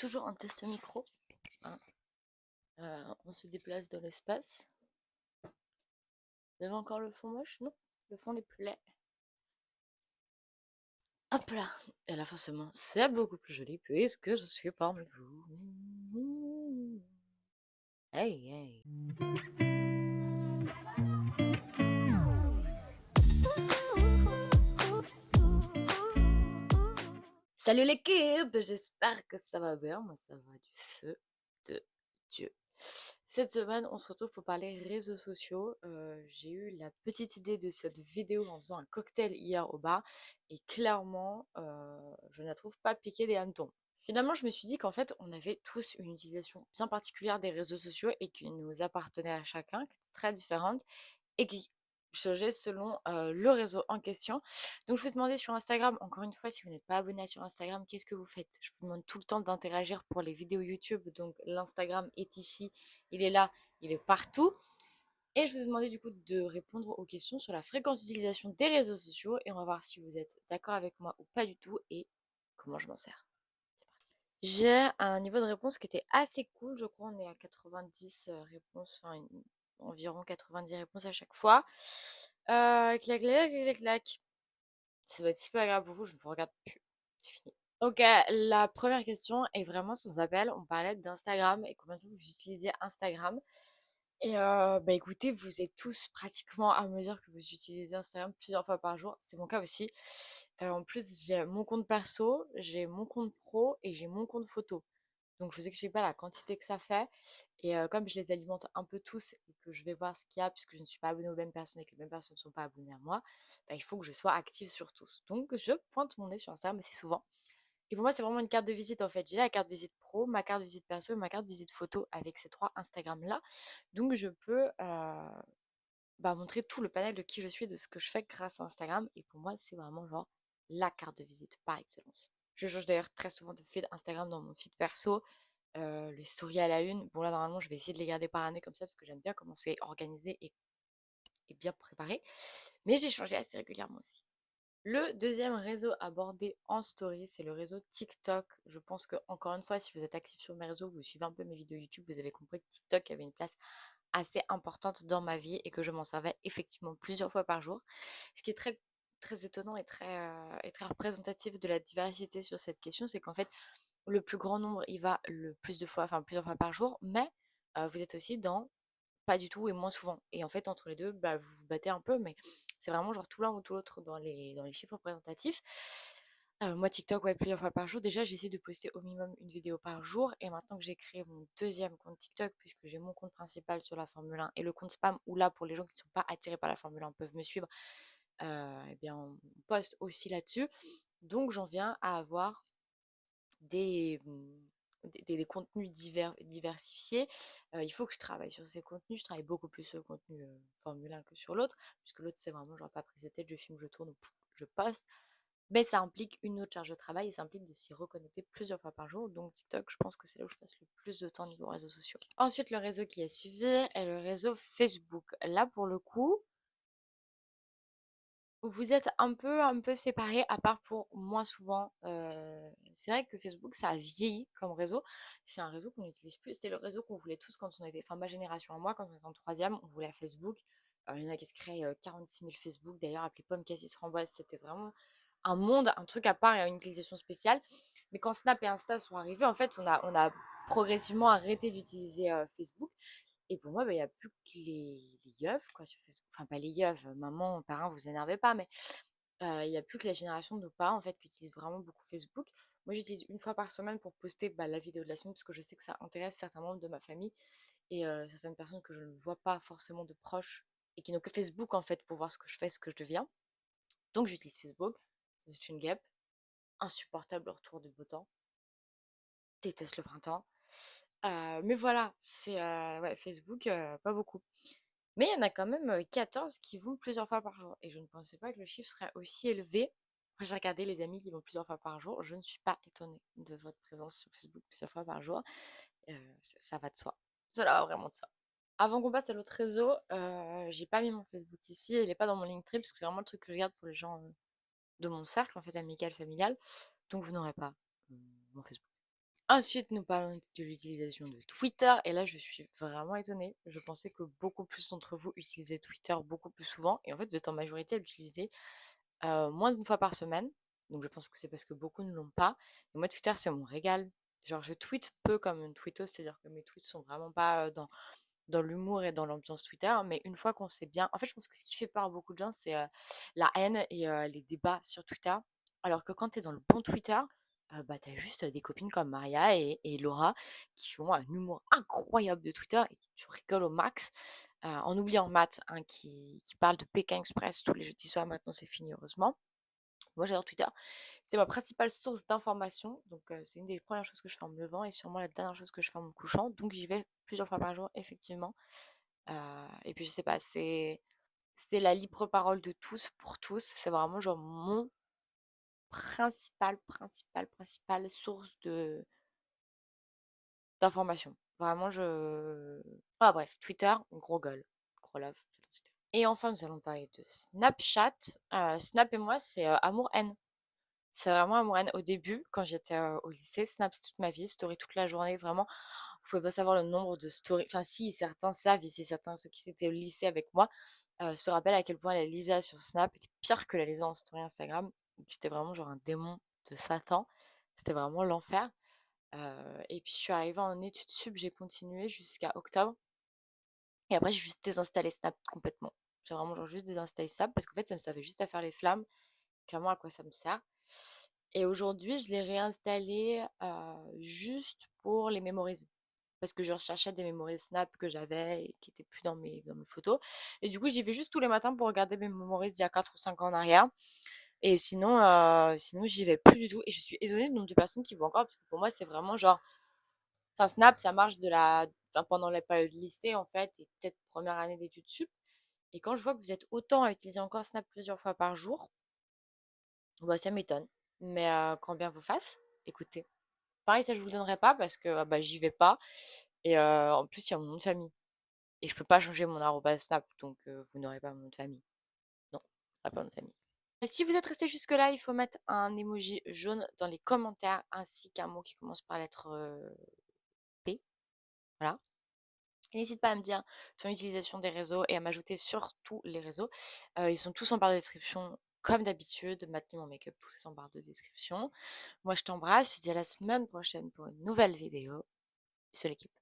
toujours un test micro, hein. On se déplace dans l'espace. Vous avez encore le fond moche? Non, le fond n'est plus laid. Hop là! Et là, forcément, c'est beaucoup plus joli puisque je suis parmi vous. Hey, hey! Salut l'équipe! J'espère que ça va bien. Moi, ça va du feu de Dieu. Cette semaine, on se retrouve pour parler réseaux sociaux. J'ai eu la petite idée de cette vidéo en faisant un cocktail hier au bar et clairement, je ne la trouve pas piquée des hannetons. Finalement, je me suis dit qu'en fait, on avait tous une utilisation bien particulière des réseaux sociaux et qui nous appartenait à chacun, qui était très différente et qui changeait selon le réseau en question. Donc, je vous demandais sur Instagram, encore une fois, si vous n'êtes pas abonné sur Instagram, qu'est-ce que vous faites? Je vous demande tout le temps d'interagir pour les vidéos YouTube. Donc, l'Instagram est ici, il est là, il est partout. Et je vous ai demandé du coup de répondre aux questions sur la fréquence d'utilisation des réseaux sociaux. Et on va voir si vous êtes d'accord avec moi ou pas du tout et comment je m'en sers. C'est parti. J'ai un niveau de réponse qui était assez cool. Je crois on est à 90 réponses, enfin environ 90 réponses à chaque fois. Clac, clac, clac, clac, clac. Ça doit être super agréable pour vous, je ne vous regarde plus. C'est fini. Ok, la première question est vraiment sans appel. On parlait d'Instagram et combien de fois vous utilisez Instagram. Et bah écoutez, vous êtes tous pratiquement à me dire que vous utilisez Instagram plusieurs fois par jour. C'est mon cas aussi. En plus, j'ai mon compte perso, j'ai mon compte pro et j'ai mon compte photo. Donc je vous explique pas la quantité que ça fait. Et comme je les alimente un peu tous et que je vais voir ce qu'il y a puisque je ne suis pas abonnée aux mêmes personnes et que les mêmes personnes ne sont pas abonnées à moi, bah, il faut que je sois active sur tous. Donc je pointe mon nez sur Instagram assez souvent. Et pour moi, c'est vraiment une carte de visite en fait. J'ai la carte visite pro, ma carte visite perso et ma carte visite photo avec ces trois Instagram-là. Donc je peux bah, montrer tout le panel de qui je suis, de ce que je fais grâce à Instagram. Et pour moi, c'est vraiment genre la carte de visite par excellence. Je change d'ailleurs très souvent de feed Instagram dans mon feed perso. Les stories à la une. Bon là, normalement, je vais essayer de les garder par année comme ça parce que j'aime bien comment c'est organisé et bien préparé. Mais j'ai changé assez régulièrement aussi. Le deuxième réseau abordé en story, c'est le réseau TikTok. Je pense que, encore une fois, si vous êtes actif sur mes réseaux, vous suivez un peu mes vidéos YouTube, vous avez compris que TikTok avait une place assez importante dans ma vie et que je m'en servais effectivement plusieurs fois par jour. Ce qui est très, très étonnant et très représentatif de la diversité sur cette question, c'est qu'en fait, le plus grand nombre y va le plus de fois, enfin plusieurs fois par jour, mais vous êtes aussi dans pas du tout et moins souvent. Et en fait, entre les deux, bah, vous vous battez un peu, mais c'est vraiment genre tout l'un ou tout l'autre dans les chiffres représentatifs. Moi, TikTok, ouais, plusieurs fois par jour. Déjà, j'essaie de poster au minimum une vidéo par jour. Et maintenant que j'ai créé mon deuxième compte TikTok, puisque j'ai mon compte principal sur la Formule 1 et le compte spam, où là, pour les gens qui ne sont pas attirés par la Formule 1, peuvent me suivre, eh bien, on poste aussi là-dessus. Donc, j'en viens à avoir des, des contenus diversifiés. Il faut que je travaille sur ces contenus. Je travaille beaucoup plus sur le contenu Formule 1 que sur l'autre, puisque l'autre, c'est vraiment genre pas prise de tête, je filme, je tourne, je poste. Mais ça implique une autre charge de travail et ça implique de s'y reconnecter plusieurs fois par jour. Donc TikTok, je pense que c'est là où je passe le plus de temps niveau réseaux sociaux. Ensuite, le réseau qui a suivi est le réseau Facebook. Là, pour le coup, vous êtes un peu séparés, à part pour moins souvent. C'est vrai que Facebook, ça a vieilli comme réseau. C'est un réseau qu'on n'utilise plus. C'était le réseau qu'on voulait tous quand on était, enfin ma génération à moi, quand on était en troisième, on voulait Facebook. Il y en a qui se créent 46 000 Facebook, d'ailleurs, appelé Pomme Cassis Framboise. C'était vraiment un monde, un truc à part et une utilisation spéciale. Mais quand Snap et Insta sont arrivés, en fait, on a progressivement arrêté d'utiliser Facebook. Et pour moi, bah, il n'y a plus que les yeux, quoi, sur Facebook. Enfin, pas les yeux, maman, parents, vous énervez pas, mais il n'y a plus que la génération de nos parents, en fait, qui utilise vraiment beaucoup Facebook. Moi, j'utilise une fois par semaine pour poster bah, la vidéo de la semaine, parce que je sais que ça intéresse certains membres de ma famille et certaines personnes que je ne vois pas forcément de proches et qui n'ont que Facebook, en fait, pour voir ce que je fais, ce que je deviens. Donc, j'utilise Facebook. C'est une guêpe. Insupportable au retour de beau temps. Déteste le printemps. Mais voilà, c'est ouais, Facebook, pas beaucoup. Mais il y en a quand même 14 qui vont plusieurs fois par jour. Et je ne pensais pas que le chiffre serait aussi élevé. Moi, j'ai regardé les amis qui vont plusieurs fois par jour. Je ne suis pas étonnée de votre présence sur Facebook plusieurs fois par jour. Ça va de soi. Ça va vraiment de soi. Avant qu'on passe à l'autre réseau, j'ai pas mis mon Facebook ici. Il n'est pas dans mon Linktree parce que c'est vraiment le truc que je garde pour les gens de mon cercle, en fait, amical, familial. Donc vous n'aurez pas mon Facebook. Ensuite, nous parlons de l'utilisation de Twitter. Et là, je suis vraiment étonnée. Je pensais que beaucoup plus d'entre vous utilisaient Twitter beaucoup plus souvent. Et en fait, vous êtes en majorité à l'utiliser moins d'une fois par semaine. Donc, je pense que c'est parce que beaucoup ne l'ont pas. Et moi, Twitter, c'est mon régal. Genre, je tweete peu comme une tweetos, c'est-à-dire que mes tweets sont vraiment pas dans l'humour et dans l'ambiance Twitter. Mais une fois qu'on sait bien. En fait, je pense que ce qui fait peur à beaucoup de gens, c'est la haine et les débats sur Twitter. Alors que quand tu es dans le bon Twitter, bah, tu as juste des copines comme Maria et Laura qui font un humour incroyable de Twitter et tu rigoles au max. En oubliant Matt, hein, qui parle de Pékin Express tous les jeudis soirs. Maintenant, c'est fini, heureusement. Moi, j'adore Twitter. C'est ma principale source d'information. Donc, c'est une des premières choses que je fais en me levant et sûrement la dernière chose que je fais en me couchant. Donc, j'y vais plusieurs fois par jour, effectivement. Et puis, je sais pas, c'est la libre parole de tous pour tous. C'est vraiment genre mon principale source d'information. Vraiment, ah bref, Twitter, gros gueule. Gros love. J'adore Twitter. Et enfin, nous allons parler de Snapchat. Snap et moi, c'est amour-haine. C'est vraiment amour-haine. Au début, quand j'étais au lycée, Snap c'est toute ma vie, story toute la journée, vraiment. Vous pouvez pas savoir le nombre de stories. Enfin, si, certains savent, ici, certains, ceux qui étaient au lycée avec moi, se rappellent à quel point la Lisa sur Snap était pire que la Lisa en story Instagram. J'étais vraiment genre un démon de Satan. C'était vraiment l'enfer. Et puis je suis arrivée en études sup, j'ai continué jusqu'à octobre. Et après, j'ai juste désinstallé Snap complètement. J'ai vraiment genre juste désinstallé Snap parce qu'en fait, ça me servait juste à faire les flammes. Clairement, à quoi ça me sert. Et aujourd'hui, je l'ai réinstallé juste pour les mémoriser. Parce que je recherchais des mémories Snap que j'avais et qui étaient plus dans mes photos. Et du coup, j'y vais juste tous les matins pour regarder mes mémories d'il y a 4 ou 5 ans en arrière. Et sinon j'y vais plus du tout. Et je suis étonnée du nombre de personnes qui vont encore, parce que pour moi, c'est vraiment genre. Enfin, Snap, ça marche enfin, pendant la période lycée, en fait, et peut-être première année d'études sup. Et quand je vois que vous êtes autant à utiliser encore Snap plusieurs fois par jour, bah, ça m'étonne. Mais quand bien vous fasse, écoutez. Pareil, ça, je vous le donnerai pas parce que bah, j'y vais pas. Et en plus, il y a mon nom de famille. Et je peux pas changer mon arobase Snap, donc vous n'aurez pas mon nom de famille. Non, pas mon nom de famille. Si vous êtes resté jusque-là, il faut mettre un emoji jaune dans les commentaires ainsi qu'un mot qui commence par la lettre P. Voilà. Et n'hésite pas à me dire ton utilisation des réseaux et à m'ajouter sur tous les réseaux. Ils sont tous en barre de description comme d'habitude. Maintenant, mon make-up, tout est en barre de description. Moi, je t'embrasse. Je te dis à la semaine prochaine pour une nouvelle vidéo. C'est l'équipe.